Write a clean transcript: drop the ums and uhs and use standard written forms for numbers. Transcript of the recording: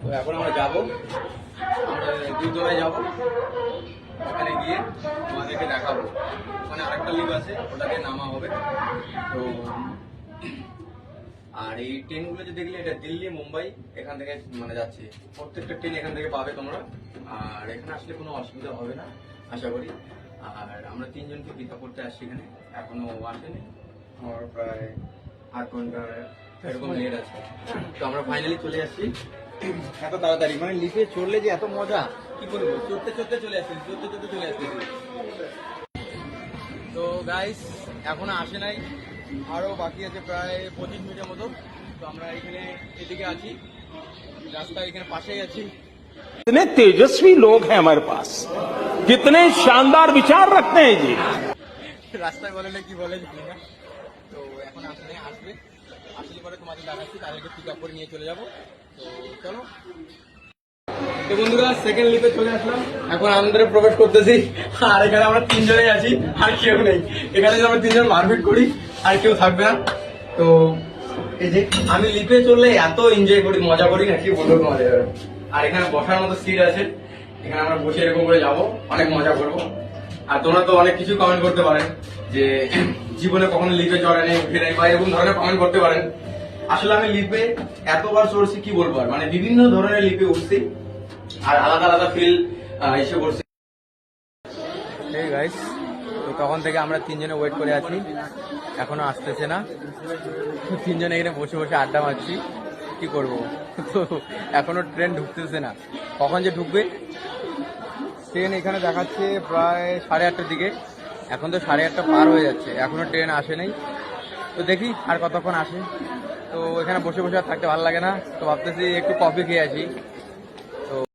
তো এখন আমরা যাবো, আমরা দুধতলায় যাবো, ওখানে গিয়ে তোমাদেরকে দেখাবো। ওখানে আরেকটা লিফট আছে, ওটাকে নামা হবে। তো আর এই ট্রেনগুলো যে দেখলে, এটা দিল্লি মুম্বাই এখান থেকে মানে যাচ্ছে। প্রত্যেকটা ট্রেন এখান থেকে পাবে তোমরা। আর এখানে আসলে কোনো অসুবিধা হবে না আশা করি। আর আমরা তিনজনকে পিক আপ করতে আসছি এখানে, এখনো আসেনি। আমার প্রায় 8 ঘন্টা এরকম লেট আছে। তো আমরা ফাইনালি চলে আসছি। এত তাড়াতাড়ি মানে লিফে চড়লে যে এত মজা, কি বলবো, চড়তে চড়তে চলে আসছি, চড়তে চড়তে চলে আসতেছি। তো গাইস এখনো আসে নাই, আরো বাকি আছে প্রায় 25 মিনিটের মতো। তো আমরা এখানে এদিকে আছি, রাস্তা এখানে পাশেই আছি। कितने तेजस्वी लोग हैं हमारे पास, कितने शानदार विचार रखते हैं जी। রাস্তায় বলে না কি বলে জানি না। তো এখন আসলে আসবে, আসলে পরে তোমাদের দেখাচ্ছি, তাদেরকে পিক আপ করে নিয়ে চলে যাবো। তো চলো। তো বন্ধুরা সেকেন্ড লিফে চলে আসলাম, এখন আন্দারে প্রবেশ করতেছি। আর এখানে আমরা তিনজনেই আছি, আর কেউ নেই। এখানে যদি আমরা তিনজন মারপিট করি আর কেউ থাকবে না। তো এই যে আমি লিফে চললে এত এনজয় করি, মজা করি না, কি বলবো তোমাদের। আর এখানে বসার মতো সিট আছে, এখানে আমরা বসে এরকম করে যাবো, অনেক মজা করবো। আর তোমরা তো অনেক কিছু কমেন্ট করতে পারেন যে জীবনে কখনো লিফে চড়ে নেই, উঠে নেই, বা এরকম ধরনের কমেন্ট করতে পারেন। আসলে আমি লিফে এতবার চড়ছি, কি বলবো আর, মানে বিভিন্ন ধরনের লিফে উঠছি, আর আলাদা আলাদা ফিল এসে করছে। এই গাইস, তো তখন থেকে আমরা তিনজনে ওয়েট করে আছি, এখনো আসতেছে না। তিনজনে এখানে বসে বসে আড্ডা মারছি, কি করবো। তো এখনো ট্রেন ঢুকতেছে না, কখন যে ঢুকবে। ট্রেন এখানে দেখাচ্ছে প্রায় 8:30টার দিকে, এখন তো 8:30 পার হয়ে যাচ্ছে, এখনো ট্রেন আসে নাই। তো দেখি আর কতক্ষণ আসে। তো এখানে বসে বসে আর থাকতে ভালো লাগে না, তো ভাবতেছি একটু কফি খেয়ে আসি।